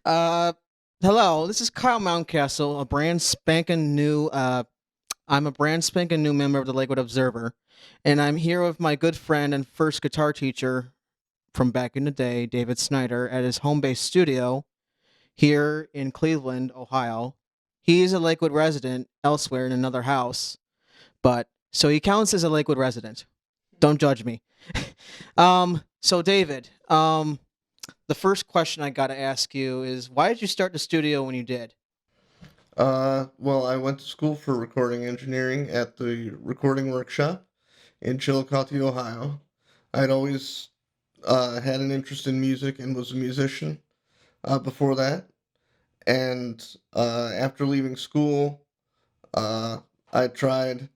Uh, Hello, this is Kyle Mountcastle, a brand spanking new. I'm a brand spanking new member of the Lakewood Observer, and I'm here with my good friend and first guitar teacher from back in the day, David Snyder, at his home based studio here in Cleveland, Ohio. He's a Lakewood resident elsewhere in another house, but so he counts as a Lakewood resident. Don't judge me. So David, the first question I got to ask you is why did you start the studio when you did? Well, I went to school for recording engineering at the Recording Workshop in Chillicothe, Ohio. I'd always had an interest in music and was a musician before that. And after leaving school, uh, I tried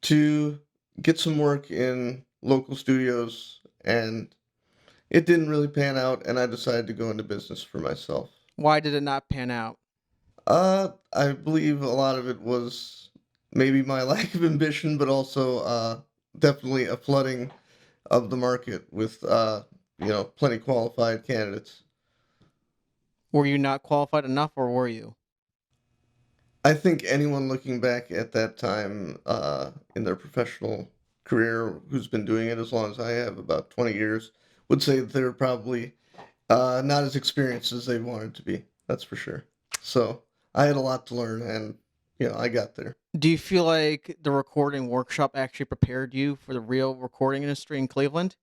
to get some work in local studios, and it didn't really pan out, and I decided to go into business for myself. Why did it not pan out? I believe a lot of it was maybe my lack of ambition, but also definitely a flooding of the market with plenty qualified candidates. Were you not qualified enough or were you? I think anyone looking back at that time in their professional career who's been doing it as long as I have, about 20 years, would say that they're probably not as experienced as they wanted to be. That's for sure. So I had a lot to learn, and I got there. Do you feel like the recording workshop actually prepared you for the real recording industry in Cleveland?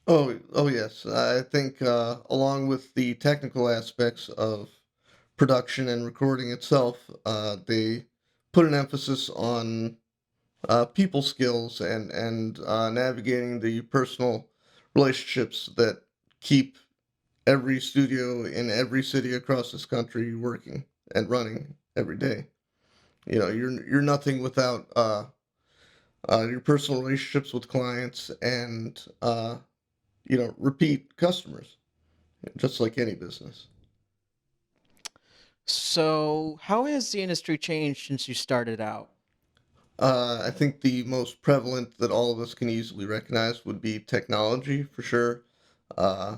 Oh yes. I think along with the technical aspects of production and recording itself, they put an emphasis on people skills and navigating the personal relationships that keep every studio in every city across this country working and running every day. You're nothing without your personal relationships with clients and repeat customers, just like any business. So, how has the industry changed since you started out? I think the most prevalent that all of us can easily recognize would be technology for sure. Uh,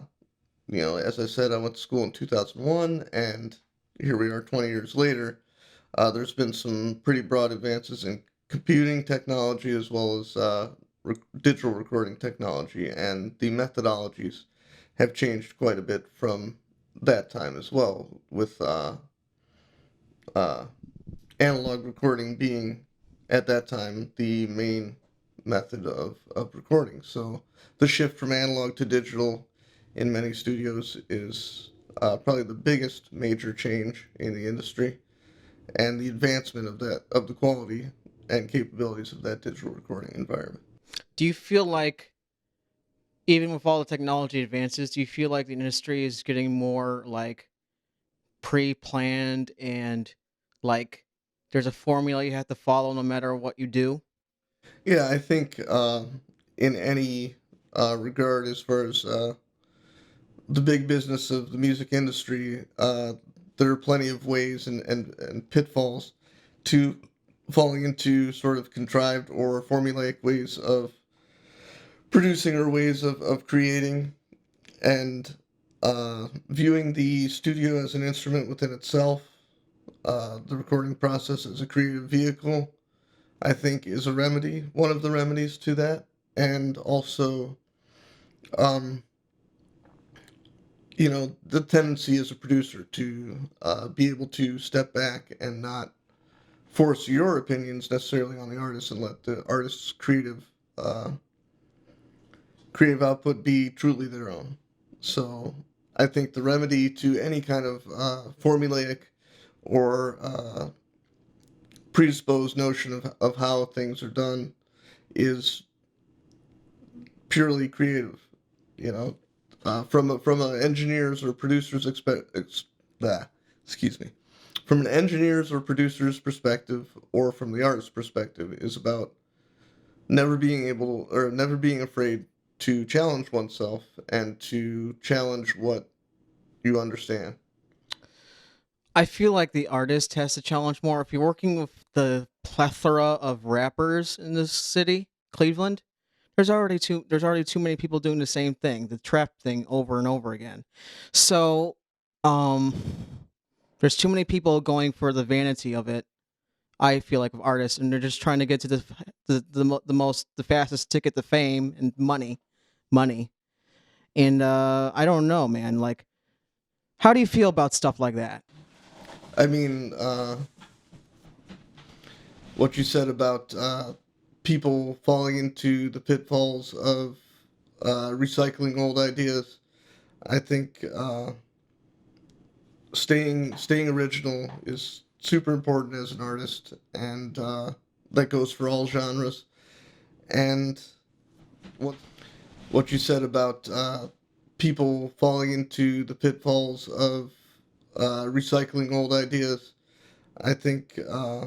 as I said, I went to school in 2001, and here we are 20 years later. There's been some pretty broad advances in computing technology as well as digital recording technology, and the methodologies have changed quite a bit from that time as well, with uh, analog recording being at that time the main method of recording. So the shift from analog to digital in many studios is probably the biggest major change in the industry, and the advancement of the quality and capabilities of that digital recording environment. Do you feel like, even with all the technology advances, do you feel like the industry is getting more like pre planned and like there's a formula you have to follow no matter what you do? Yeah, I think in any regard, as far as the big business of the music industry, there are plenty of ways and pitfalls to falling into sort of contrived or formulaic ways of producing or ways of creating and viewing the studio as an instrument within itself, the recording process as a creative vehicle, I think is a remedy, one of the remedies to that. And also, um, the tendency as a producer to be able to step back and not force your opinions necessarily on the artist and let the artist's uh, creative output be truly their own. So I think the remedy to any kind of formulaic or predisposed notion of how things are done is purely creative. You know, from an engineer's or producer's excuse me, from an engineer's or producer's perspective, or from the artist's perspective, is about never being afraid to challenge oneself and to challenge what you understand. I feel like the artist has to challenge more. If you're working with the plethora of rappers in this city, Cleveland, there's already too many people doing the same thing, the trap thing over and over again. So, um There's too many people going for the vanity of it. I feel like of artists, and they're just trying to get to the fastest ticket to fame and money. And I don't know, man. Like, how do you feel about stuff like that? I mean, what you said about people falling into the pitfalls of recycling old ideas. I think staying original is super important as an artist, and that goes for all genres. And what what you said about people falling into the pitfalls of recycling old ideas. I think uh,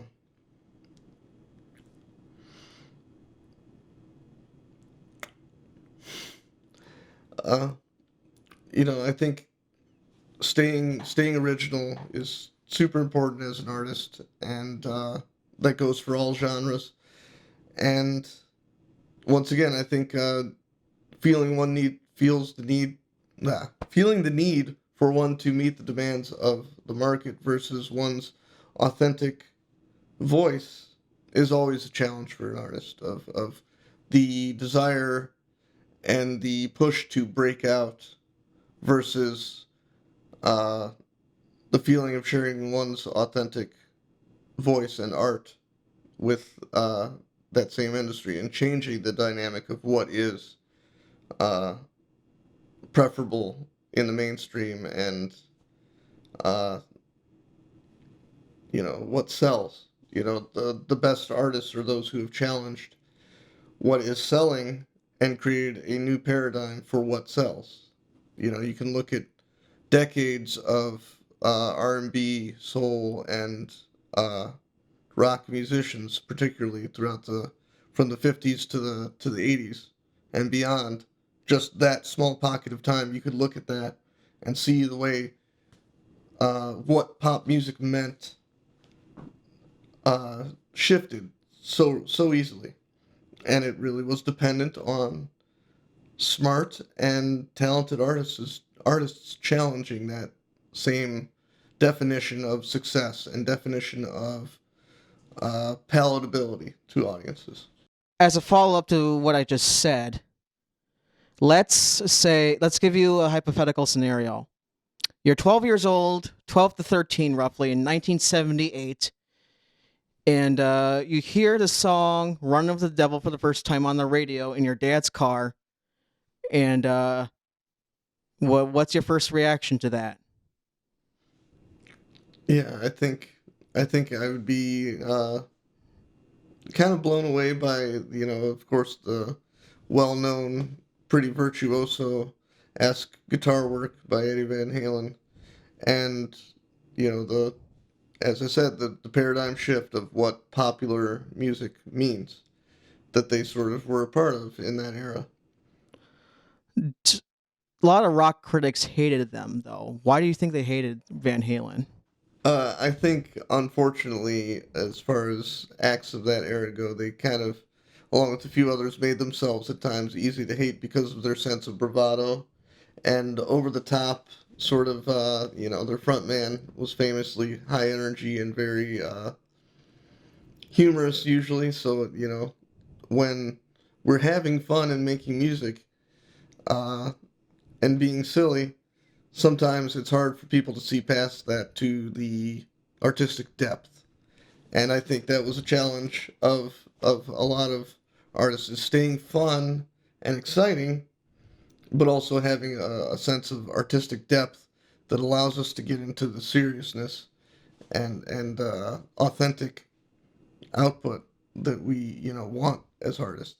I think staying original is super important as an artist, and that goes for all genres. And once again, I think feeling the need for one to meet the demands of the market versus one's authentic voice is always a challenge for an artist of the desire and the push to break out versus uh, the feeling of sharing one's authentic voice and art with that same industry and changing the dynamic of what is uh, preferable in the mainstream and uh, what sells. The best artists are those who have challenged what is selling and created a new paradigm for what sells. You can look at decades of R&B, soul, and uh, rock musicians, particularly throughout the from the 50s to the 80s and beyond. Just that small pocket of time, you could look at that and see the way what pop music meant shifted so easily, and it really was dependent on smart and talented artists challenging that same definition of success and definition of palatability to audiences. As a follow up to what I just said, let's give you a hypothetical scenario. You're 12 years old, 12 to 13 roughly, in 1978, and you hear the song "Run of the Devil" for the first time on the radio in your dad's car. And what's your first reaction to that? Yeah, I think I would be kind of blown away by of course, the well-known, pretty virtuoso-esque guitar work by Eddie Van Halen, and the as I said, the paradigm shift of what popular music means that they sort of were a part of in that era. A lot of rock critics hated them, though. Why do you think they hated Van Halen? I think, unfortunately, as far as acts of that era go, they kind of, along with a few others, made themselves at times easy to hate because of their sense of bravado and over the top sort of, their front man was famously high energy and very humorous usually. So, when we're having fun and making music uh, and being silly, sometimes it's hard for people to see past that to the artistic depth. And I think that was a challenge of a lot of artists is staying fun and exciting, but also having a sense of artistic depth that allows us to get into the seriousness and authentic output that we want as artists.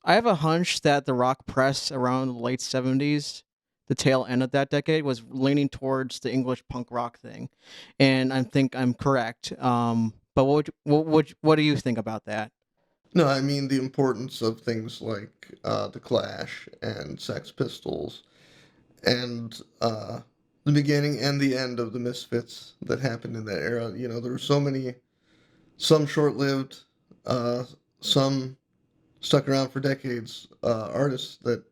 I have a hunch that the rock press around the late 70s, the tail end of that decade, was leaning towards the English punk rock thing, and I think I'm correct. But what do you think about that? No, I mean the importance of things like the Clash and Sex Pistols and the beginning and the end of the Misfits that happened in that era. There were so many, some short-lived, uh, some stuck around for decades, artists that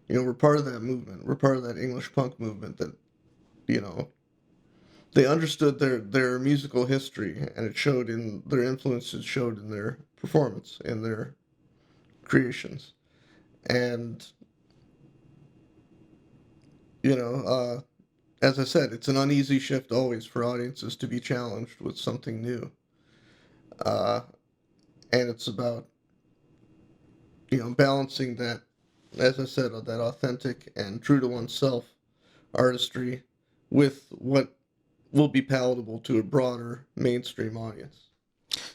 were part of that movement, were part of that English punk movement that you know they understood their musical history, and it showed in their influences, showed in their performance, in their creations. And you know, as I said, it's an uneasy shift always for audiences to be challenged with something new. Uh, and it's about, balancing that, as I said, that authentic and true to oneself artistry with what will be palatable to a broader mainstream audience.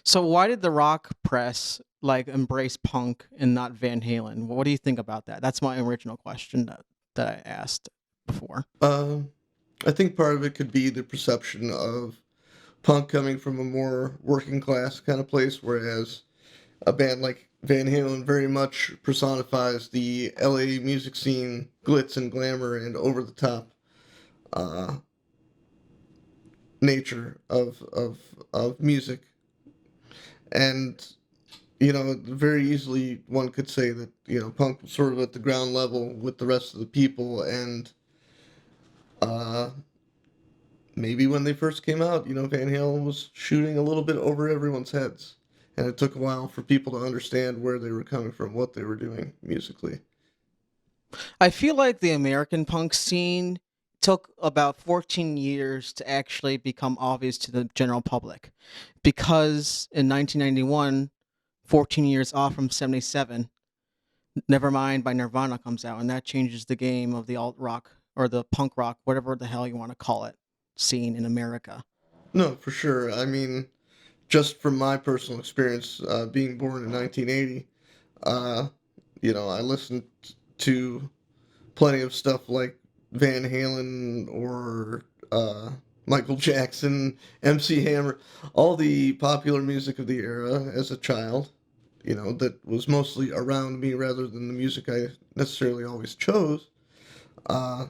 So why did the rock press like embrace punk and not Van Halen? What do you think about that? That's my original question that I asked before. Um, I think part of it could be the perception of punk coming from a more working class kind of place, whereas a band like Van Halen very much personifies the LA music scene, glitz and glamour and over the top uh, nature of music. And very easily one could say that punk was sort of at the ground level with the rest of the people, and uh, maybe when they first came out, Van Halen was shooting a little bit over everyone's heads, and it took a while for people to understand where they were coming from, what they were doing musically. I feel like the American punk scene took about 14 years to actually become obvious to the general public because in 1991, 14 years off from 77, Nevermind by Nirvana comes out, and that changes the game of the alt rock or the punk rock, whatever the hell you want to call it, scene in America. No, for sure. I mean, just from my personal experience, being born in 1980, uh, I listened to plenty of stuff like Van Halen or Michael Jackson, MC Hammer, all the popular music of the era as a child, that was mostly around me rather than the music I necessarily always chose. Uh,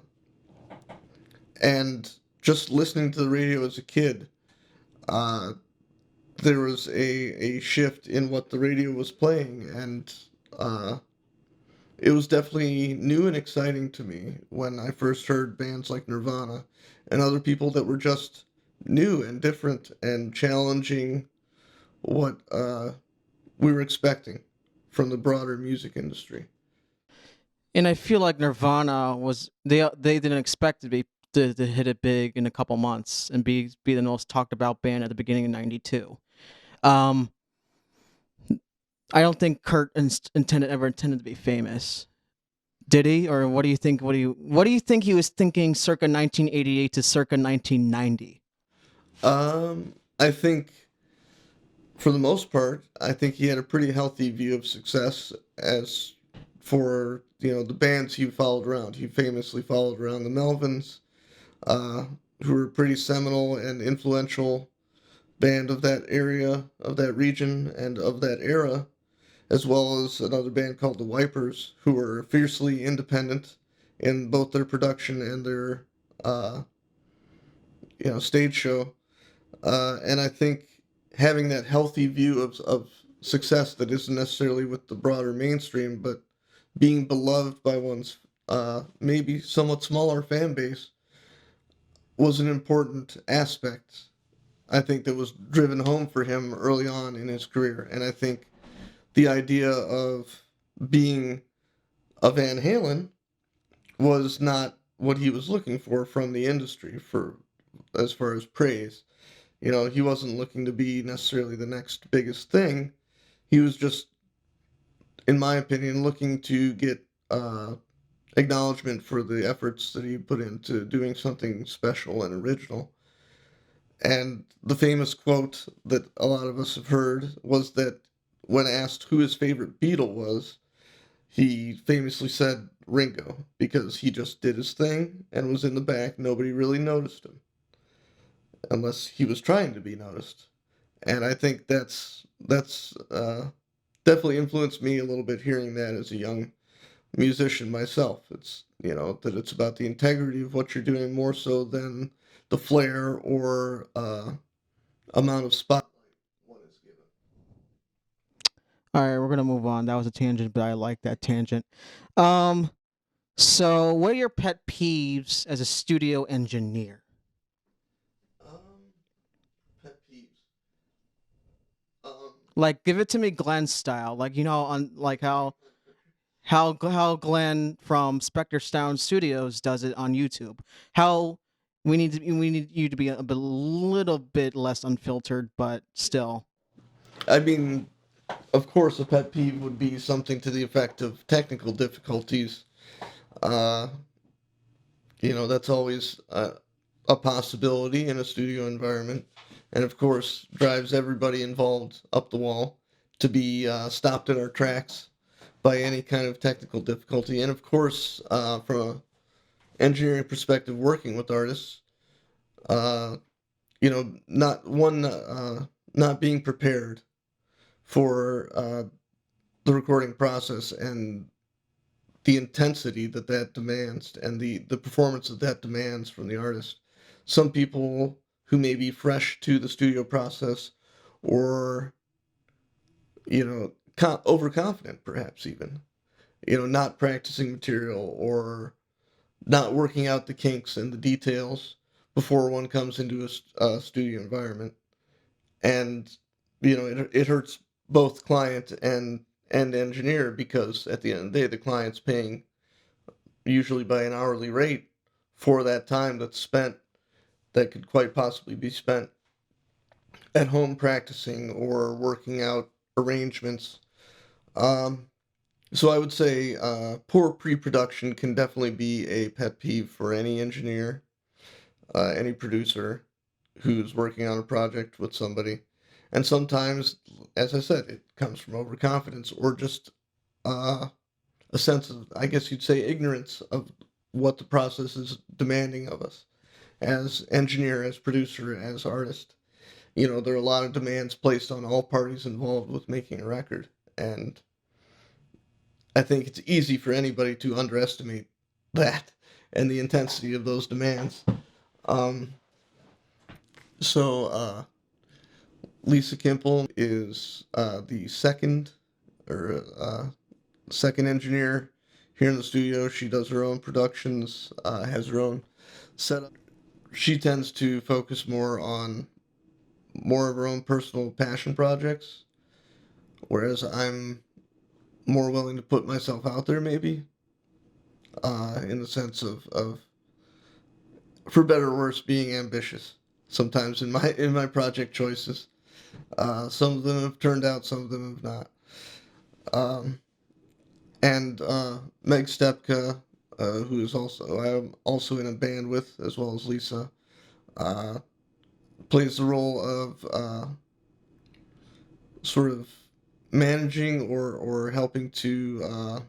and just listening to the radio as a kid, uh, there was a shift in what the radio was playing, and uh, it was definitely new and exciting to me when I first heard bands like Nirvana and other people that were just new and different and challenging what we were expecting from the broader music industry. And I feel like Nirvana was they didn't expect to hit it big in a couple months and be the most talked about band at the beginning of '92. Um, I don't think Kurt ever intended to be famous. Did he? Or what do you think? What do you think he was thinking circa 1988 to circa 1990? I think for the most part, I think he had a pretty healthy view of success as for the bands he followed around. He famously followed around the Melvins, uh, who were a pretty seminal and influential band of that area, of that region, and of that era, as well as another band called the Wipers, who were fiercely independent in both their production and their uh, stage show. And I think having that healthy view of success that isn't necessarily with the broader mainstream, but being beloved by one's maybe somewhat smaller fan base was an important aspect. I think that was driven home for him early on in his career, and I think the idea of being a Van Halen was not what he was looking for from the industry for as far as praise. He wasn't looking to be necessarily the next biggest thing. He was just, in my opinion, looking to get acknowledgement for the efforts that he put into doing something special and original. And the famous quote that a lot of us have heard was that when asked who his favorite Beatle was, he famously said Ringo, because he just did his thing and was in the back. Nobody really noticed him unless he was trying to be noticed. And I think that's definitely influenced me a little bit hearing that as a young musician myself. It's that it's about the integrity of what you're doing more so than the flair or amount of spotlight one is given. All right, we're gonna move on. That was a tangent, but I like that tangent. Um, so what are your pet peeves as a studio engineer? Like, give it to me Glenn style. Like, on like how Glenn from Spectre Sound Studios does it on YouTube. How we need you to be little bit less unfiltered, but still. I mean, of course, a pet peeve would be something to the effect of technical difficulties. Uh, that's always a possibility in a studio environment, and of course, drives everybody involved up the wall to be stopped in our tracks by any kind of technical difficulty. And of course, from an engineering perspective, working with artists, uh, not being prepared for the recording process and the intensity that demands and the performance that demands from the artist. Some people who may be fresh to the studio process or, overconfident, perhaps even, not practicing material or not working out the kinks and the details before one comes into a studio environment. And, it hurts both client and engineer because at the end of the day, the client's paying usually by an hourly rate for that time that's spent that could quite possibly be spent at home practicing or working out arrangements. Um, so I would say poor pre-production can definitely be a pet peeve for any engineer, any producer who's working on a project with somebody. And sometimes, as I said, it comes from overconfidence or just uh, a sense of, I guess you'd say, ignorance of what the process is demanding of us as engineer, as producer, as artist. There are a lot of demands placed on all parties involved with making a record. And I think it's easy for anybody to underestimate that and the intensity of those demands. Um, so, Lisa Kimple is the second engineer here in the studio. She does her own productions, has her own setup. She tends to focus more on more of her own personal passion projects, whereas I'm more willing to put myself out there, maybe, in the sense of for better or worse, being ambitious. Sometimes in my project choices, some of them have turned out, some of them have not. Um, and Meg Stepka, who is also I'm also in a band with, as well as Lisa, uh, plays the role of sort of managing or helping to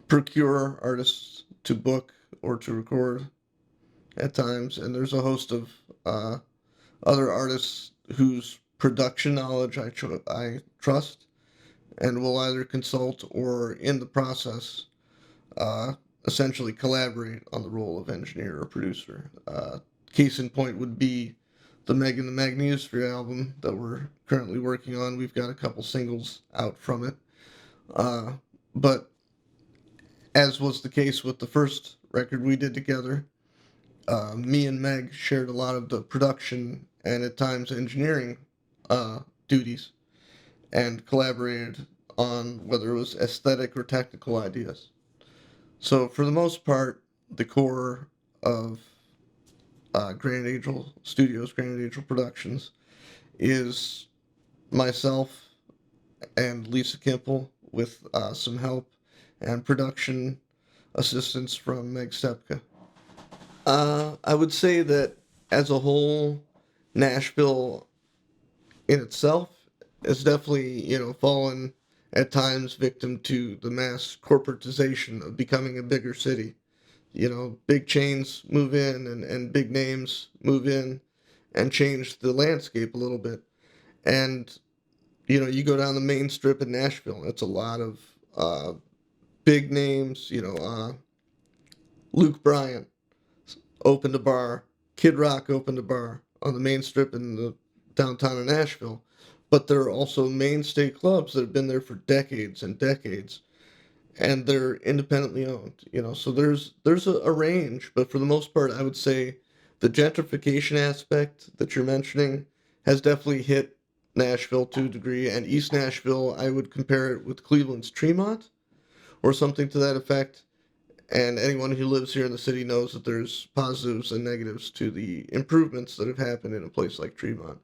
procure artists to book or to record at times. And there's a host of other artists whose production knowledge I trust and will either consult or in the process uh, essentially collaborate on the role of engineer or producer. Case in point would be the Megan the Magnetosphere album that we're currently working on. We've got a couple singles out from it. But as was the case with the first record we did together, me and Meg shared a lot of the production and at times engineering duties and collaborated on whether it was aesthetic or technical ideas. So, for the most part, the core of Grand Angel Studios, Grand Angel Productions, is myself and Lisa Kimple with some help and production assistance from Meg Stepka. I would say that as a whole, Nashville in itself has definitely, fallen at times victim to the mass corporatization of becoming a bigger city. Big chains move in and big names move in and change the landscape a little bit. And, you go down the main strip in Nashville, it's a lot of big names, Luke Bryan opened a bar, Kid Rock opened a bar on the main strip in the downtown of Nashville. But there are also mainstay clubs that have been there for decades and decades, and they're independently owned. So there's a range, but for the most part, I would say the gentrification aspect that you're mentioning has definitely hit Nashville to a degree, and East Nashville, I would compare it with Cleveland's Tremont or something to that effect. And anyone who lives here in the city knows that there's positives and negatives to the improvements that have happened in a place like Tremont.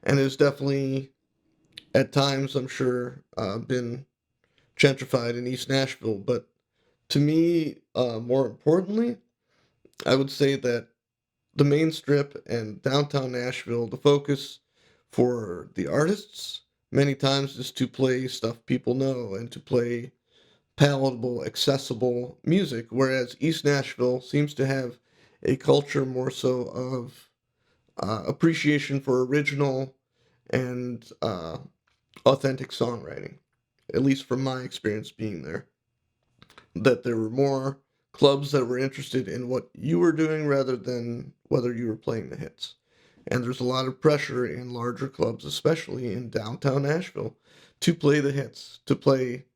And it's definitely, at times, I'm sure, been gentrified in East Nashville. But to me, more importantly, I would say that the main strip and downtown Nashville, the focus for the artists many times is to play stuff people know and to play palatable, accessible music, whereas East Nashville seems to have a culture more so of appreciation for original and authentic songwriting, at least from my experience being there. That there were more clubs that were interested in what you were doing rather than whether you were playing the hits. And there's a lot of pressure in larger clubs, especially in downtown Nashville, to play the hits, to play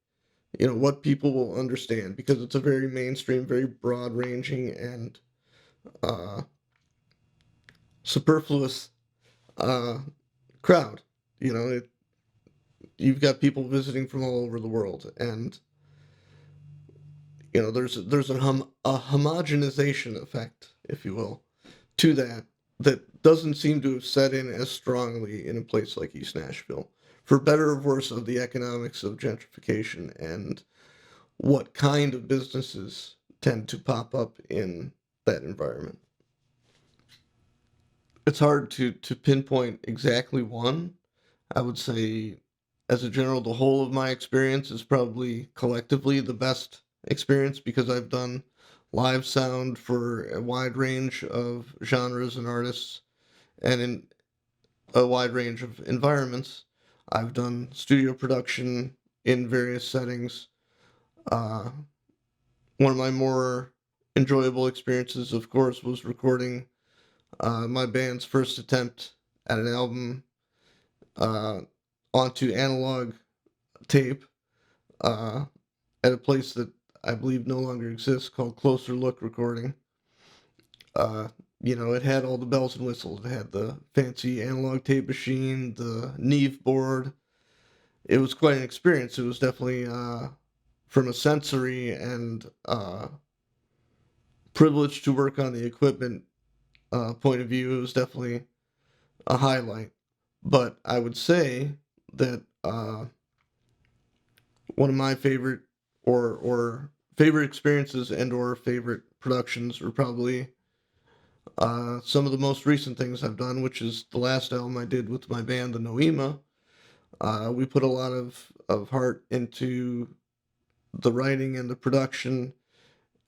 what people will understand because it's a very mainstream, very broad ranging and uh, superfluous uh, crowd. You know, you've got people visiting from all over the world, and there's a homogenization effect, if you will, to that doesn't seem to have set in as strongly in a place like East Nashville, for better or worse of the economics of gentrification and what kind of businesses tend to pop up in that environment. It's hard to pinpoint exactly one. I would say, as a general, the whole of my experience is probably collectively the best experience because I've done live sound for a wide range of genres and artists and in a wide range of environments. I've done studio production in various settings. Uh, One of my more enjoyable experiences, of course, was recording my band's first attempt at an album uh, onto analog tape uh, at a place that I believe no longer exists called Closer Look Recording. Uh, it had all the bells and whistles. It had the fancy analog tape machine, the Neve board. It was quite an experience. It was definitely, from a sensory and privilege to work on the equipment point of view, it was definitely a highlight. But I would say that one of my favorite or favorite experiences and or favorite productions are probably some of the most recent things I've done, which is the last album I did with my band, the Noema. We put a lot of heart into the writing and the production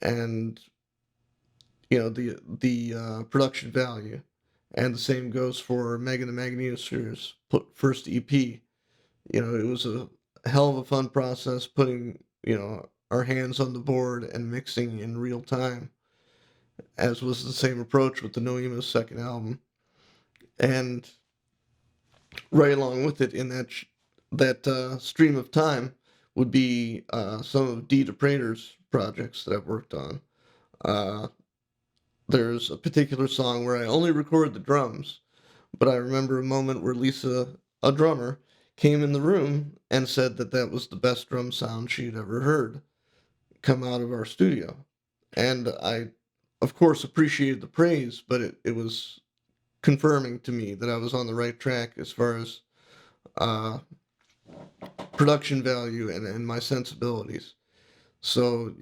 and the production value. And the same goes for Megan the Magnetosphere's first EP. It was a hell of a fun process putting, our hands on the board and mixing in real time, as was the same approach with the Noema's second album. And right along with it in that stream of time would be some of Dee DePrater's projects that I've worked on. Uh, there's a particular song where I only record the drums, but I remember a moment where Lisa, a drummer, came in the room and said that that was the best drum sound she'd ever heard come out of our studio. And I, of course, appreciated the praise, but it was confirming to me that I was on the right track as far as uh, production value and my sensibilities. So,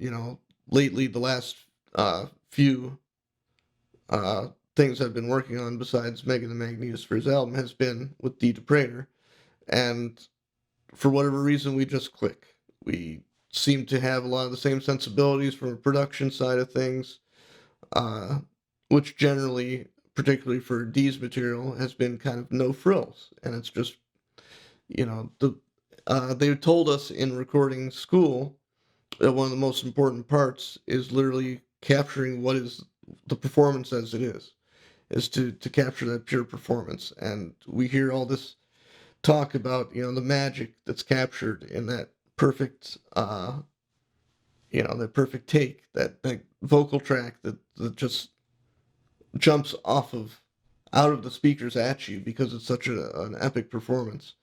lately, the last few uh, things I've been working on besides Megan the Magnetosphere's album has been with Dee DePrater. And for whatever reason, we just click. We seem to have a lot of the same sensibilities from a production side of things, uh, which generally, particularly for Dee's material, has been kind of no frills. And it's just, they told us in recording school that one of the most important parts is literally capturing what is the performance as it is to capture that pure performance. And we hear all this talk about the magic that's captured in that perfect that perfect take, that vocal track that just jumps off of out of the speakers at you because it's such an epic performance.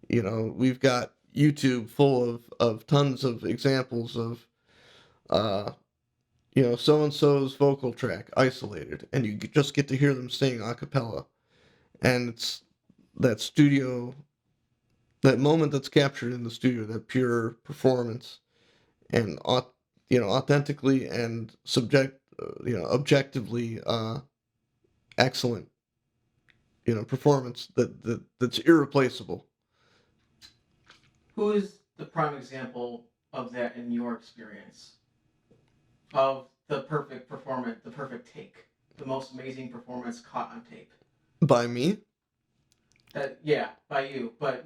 You know, we've got YouTube full of tons of examples of, uh, you know, so and so's vocal track isolated, and you just get to hear them sing a cappella. And it's that studio, that moment that's captured in the studio, that pure performance and, you know, authentically and you know, objectively excellent, you know, performance that's irreplaceable. Who is the prime example of that in your experience? Of the perfect performance, the perfect take, the most amazing performance caught on tape. By me? That yeah, by you, but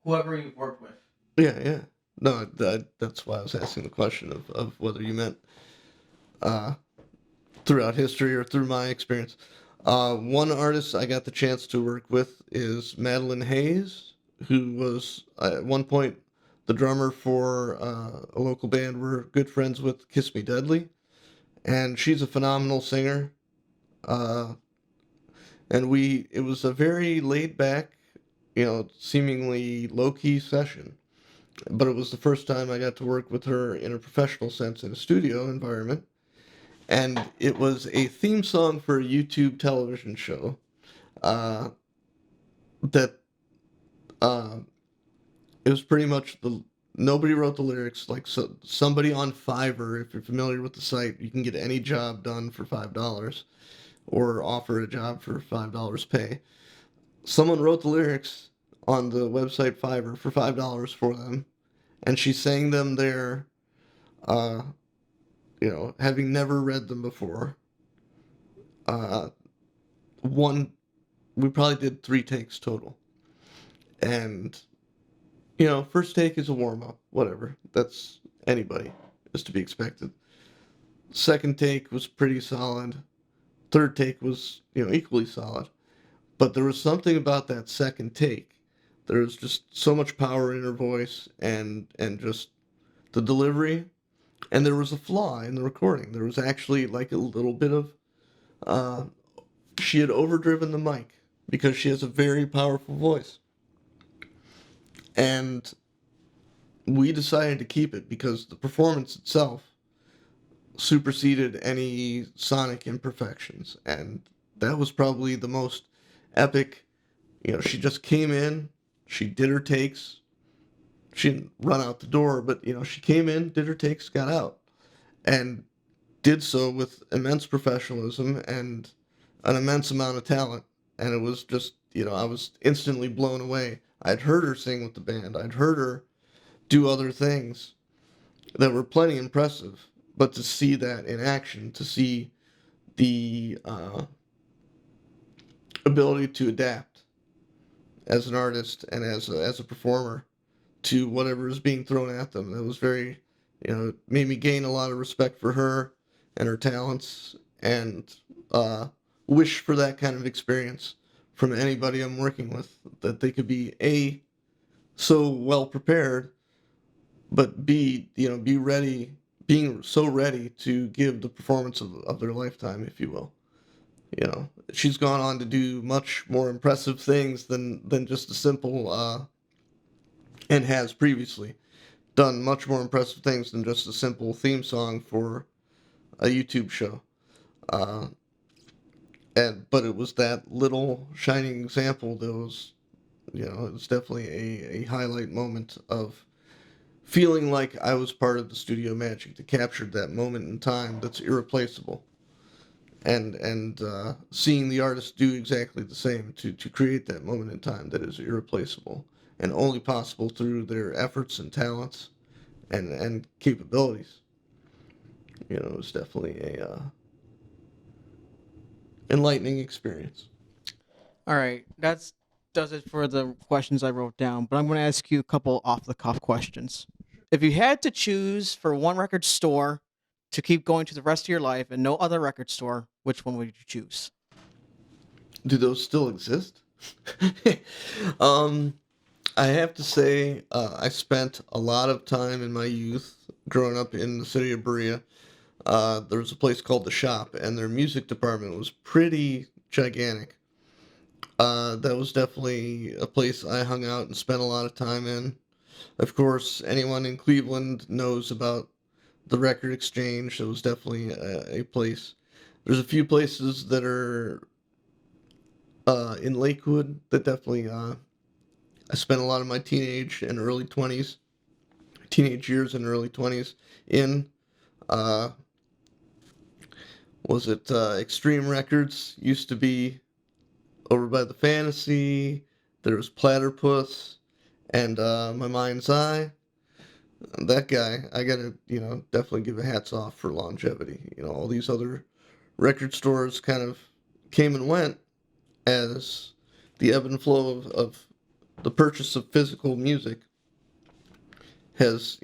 whoever you've worked with. Yeah, yeah. No, that's why I was asking the question of whether you meant uh, throughout history or through my experience. One artist I got the chance to work with is Madeline Hayes, who was at one point the drummer for a local band we're good friends with, Kiss Me Deadly, and she's a phenomenal singer. Uh, and it was a very laid back, you know, seemingly low key session, but it was the first time I got to work with her in a professional sense in a studio environment. And it was a theme song for a YouTube television show uh, that uh, it was pretty much the nobody wrote the lyrics. Like, so somebody on Fiverr, if you're familiar with the site, you can get any job done for $5 or offer a job for $5 pay. Someone wrote the lyrics on the website Fiverr for $5 for them, and she sang them there. Uh, you know, having never read them before. Uh, one, we probably did 3 takes total, and you know, first take is a warm up, whatever. That's anybody is to be expected. Second take was pretty solid. Third take was, you know, equally solid. But there was something about that second take. There was just so much power in her voice and just the delivery. And there was a flaw in the recording. There was actually like a little bit of uh, she had overdriven the mic because she has a very powerful voice. And we decided to keep it because the performance itself superseded any sonic imperfections. And that was probably the most epic. You know, she just came in, she did her takes. She didn't run out the door, but, you know, she came in, did her takes, got out. And did so with immense professionalism and an immense amount of talent. And it was just, you know, I was instantly blown away. I'd heard her sing with the band, I'd heard her do other things that were plenty impressive. But to see that in action, to see the ability to adapt as an artist and as a performer to whatever is being thrown at them, that was very, you know, it made me gain a lot of respect for her and her talents, and uh, wish for that kind of experience from anybody I'm working with, that they could be A, so well prepared, but B, you know, be ready, being so ready to give the performance of their lifetime, if you will. You know, she's gone on to do much more impressive things than just a simple and has previously done much more impressive things than just a simple theme song for a YouTube show. Uh, but it was that little shining example that was, you know, it was definitely a highlight moment of feeling like I was part of the studio magic that captured that moment in time that's irreplaceable, and seeing the artist do exactly the same to create that moment in time that is irreplaceable and only possible through their efforts and talents and capabilities. You know, it was definitely a enlightening experience. All right, that's does it for the questions I wrote down. But I'm going to ask you a couple off the cuff questions. If you had to choose for one record store to keep going to the rest of your life and no other record store, which one would you choose? Do those still exist? um, I have to say, I spent a lot of time in my youth growing up in the city of Berea. There was a place called The Shop, and their music department was pretty gigantic. That was definitely a place I hung out and spent a lot of time in. Of course, anyone in Cleveland knows about the Record Exchange. It was definitely a place. There's a few places that are in Lakewood that definitely I spent a lot of my teenage years and early 20s in. Uh, was it Extreme Records? Used to be over by the Fantasy. There was Platypus and My Mind's Eye. That guy, I gotta, definitely give a hats off for longevity. All these other record stores kind of came and went as the ebb and flow of the purchase of physical music has,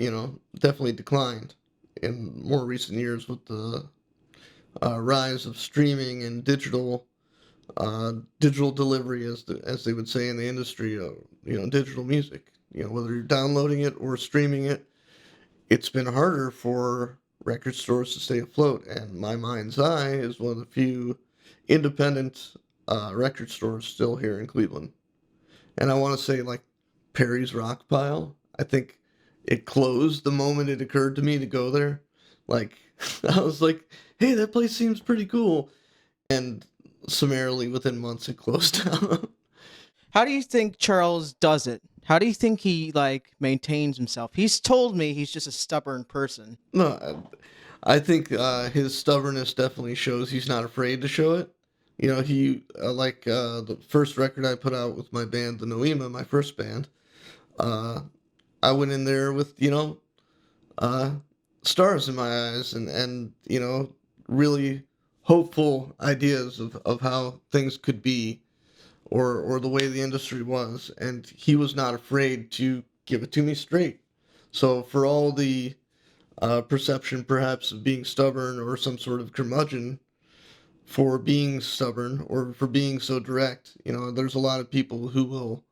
definitely declined in more recent years with the rise of streaming and digital delivery, as they would say in the industry. Digital music. Whether you're downloading it or streaming it, it's been harder for record stores to stay afloat. And My Mind's Eye is one of the few independent record stores still here in Cleveland. And I want to say, like, Perry's Rock Pile. I think it closed the moment it occurred to me to go there. Like, I was like, hey, that place seems pretty cool. And summarily, within months, it closed down. How do you think Charles does it? How do you think he like maintains himself? He's told me he's just a stubborn person. No, I think his stubbornness definitely shows he's not afraid to show it. He, like the first record I put out with my band, the Noema, my first band, uh, I went in there with, uh, stars in my eyes and really hopeful ideas of how things could be or the way the industry was. And he was not afraid to give it to me straight. So for all the perception perhaps of being stubborn or some sort of curmudgeon for being stubborn or for being so direct, there's a lot of people who will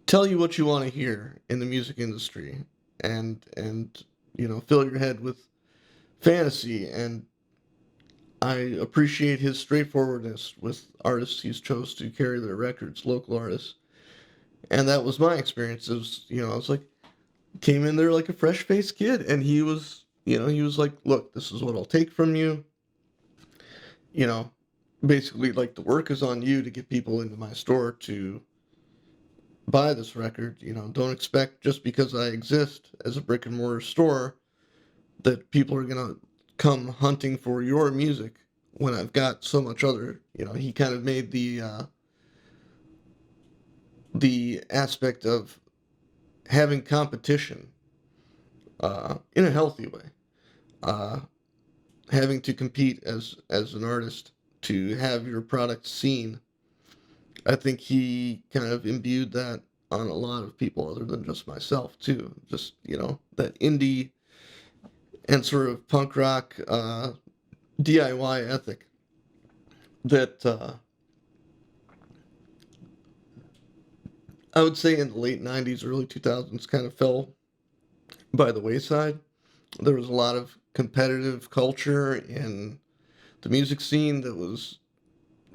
tell you what you want to hear in the music industry and fill your head with fantasy. And I appreciate his straightforwardness with artists he's chose to carry their records, local artists. And that was my experience. It was, I was like, came in there like a fresh faced kid, and he was like, look, this is what I'll take from you. You know, basically, like, the work is on you to get people into my store to buy this record. Don't expect just because I exist as a brick and mortar store that people are gonna come hunting for your music when I've got so much other. He kind of made the aspect of having competition in a healthy way. Uh, Having to compete as an artist to have your product seen. I think he kind of imbued that on a lot of people other than just myself too. Just that indie and sort of punk rock DIY ethic that I would say in the late '90s, early 2000s kind of fell by the wayside. There was a lot of competitive culture in the music scene that was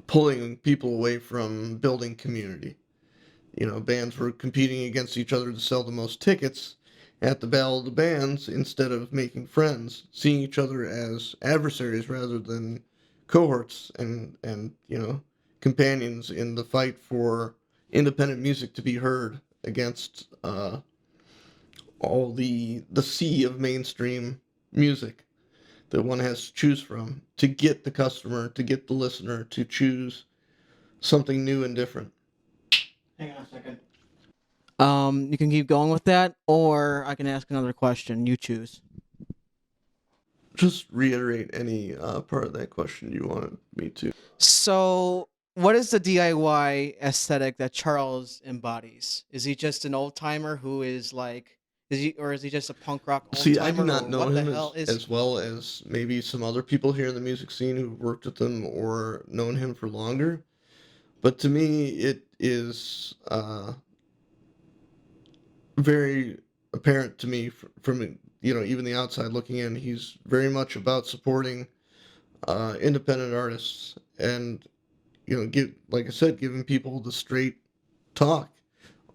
pulling people away from building community. Bands were competing against each other to sell the most tickets at the Battle of the Bands instead of making friends, seeing each other as adversaries rather than cohorts and companions in the fight for independent music to be heard against all the sea of mainstream music that one has to choose from to get the customer, to get the listener to choose something new and different. Hang on a second. You can keep going with that, or I can ask another question. You choose. Just reiterate any part of that question you wanted me to. So, what is the DIY aesthetic that Charles embodies? Is he just an old timer who is like, is he just a punk rock old See, I do timer, not or know what the him hell is he? as well as maybe some other people here in the music scene who've worked with him or known him for longer. But to me, it is very apparent to me from even the outside looking in. He's very much about supporting independent artists, and like I said, giving people the straight talk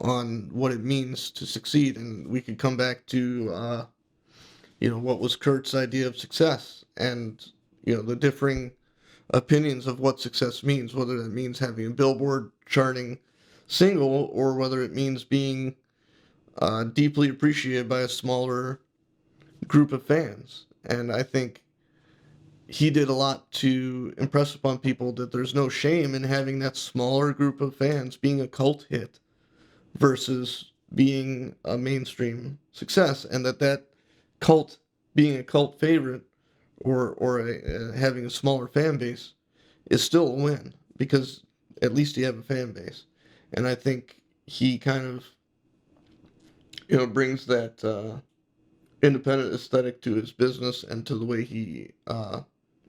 on what it means to succeed. And we could come back to, what was Kurt's idea of success, and, the differing opinions of what success means, whether that means having a Billboard charting single or whether it means being deeply appreciated by a smaller group of fans. And I think he did a lot to impress upon people that there's no shame in having that smaller group of fans being a cult hit versus being a mainstream success, and that cult being a cult favorite or having a smaller fan base is still a win, because at least you have a fan base. And I think he kind of brings that independent aesthetic to his business and to the way he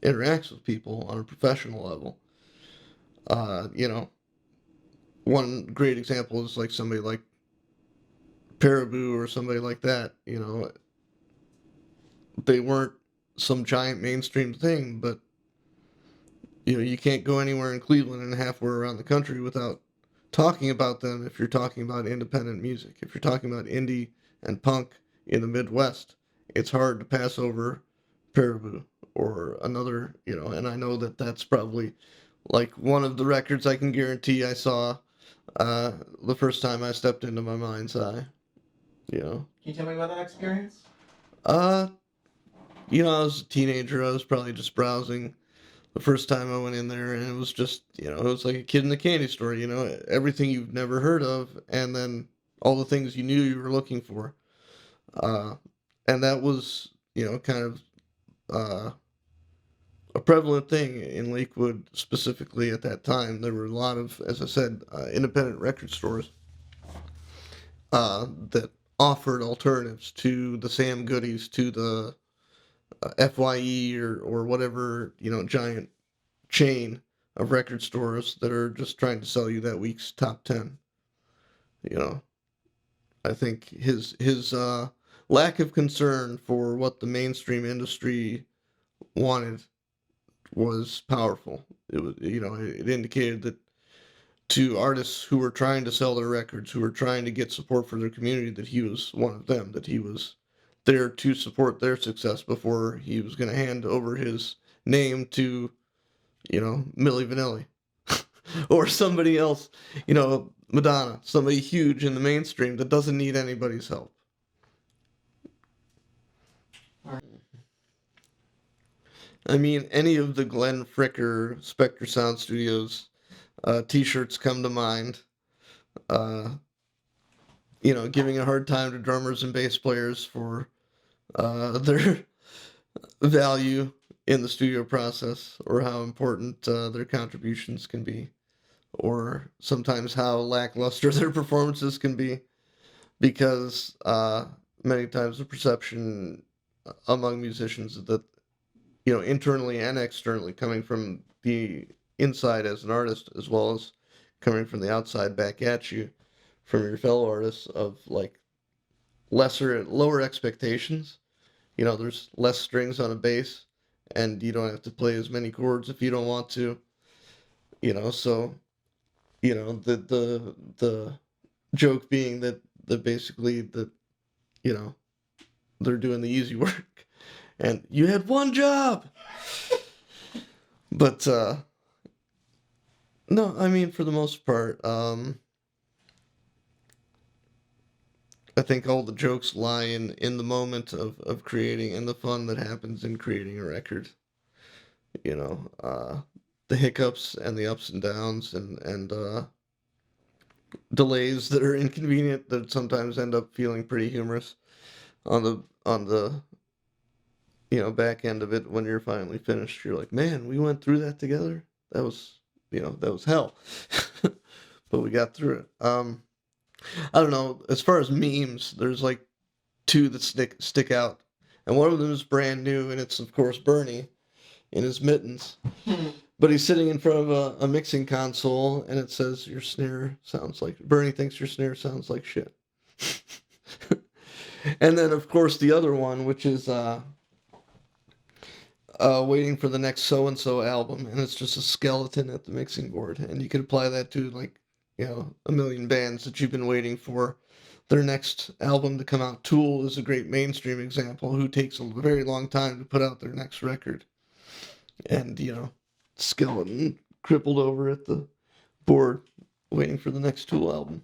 interacts with people on a professional level. Uh, you know, One great example is like somebody like Paraboo or somebody like that. They weren't some giant mainstream thing, but you can't go anywhere in Cleveland and halfway around the country without talking about them. If you're talking about independent music, if you're talking about indie and punk in the Midwest, it's hard to pass over Paraboo or another. And I know that that's probably like one of the records I can guarantee I saw the first time I stepped into my mind's eye. You know, Can you tell me about that experience? uh, I was a teenager. I was probably just browsing the first time I went in there, and it was just, it was like a kid in a candy store. Everything you've never heard of, and then all the things you knew you were looking for. Uh, and that was, kind of a prevalent thing in Lakewood specifically at that time. There were a lot of, as I said, independent record stores that offered alternatives to the Sam Goodies, to the FYE or whatever, giant chain of record stores that are just trying to sell you that week's top 10. You know, I think his lack of concern for what the mainstream industry wanted was powerful. It indicated that to artists who were trying to sell their records, who were trying to get support for their community, that he was one of them, that he was there to support their success before he was going to hand over his name to, Milli Vanilli or somebody else, Madonna, somebody huge in the mainstream that doesn't need anybody's help. I mean, any of the Glenn Fricker Spectre Sound Studios t-shirts come to mind. Uh, giving a hard time to drummers and bass players for their value in the studio process, or how important their contributions can be, or sometimes how lackluster their performances can be, because many times the perception among musicians is that, internally and externally, coming from the inside as an artist, as well as coming from the outside back at you from your fellow artists, of like lower expectations. There's less strings on a bass, and you don't have to play as many chords if you don't want to. So the joke being that basically that you know they're doing the easy work, and you had one job. But no, I mean, for the most part, I think all the jokes lie in the moment of creating, and the fun that happens in creating a record. You know, uh, the hiccups and the ups and downs and delays that are inconvenient that sometimes end up feeling pretty humorous on the back end of it when you're finally finished. You're like, man, we went through that together. That was hell, but we got through it. I don't know. As far as memes, there's like two that stick out, and one of them is brand new, and it's of course Bernie in his mittens, but he's sitting in front of a mixing console, and it says your snare sounds like Bernie thinks your snare sounds like shit. And then of course the other one, which is waiting for the next so and so album, and it's just a skeleton at the mixing board. And you could apply that to like, a million bands that you've been waiting for their next album to come out. Tool is a great mainstream example who takes a very long time to put out their next record. And, skeleton crippled over at the board waiting for the next Tool album.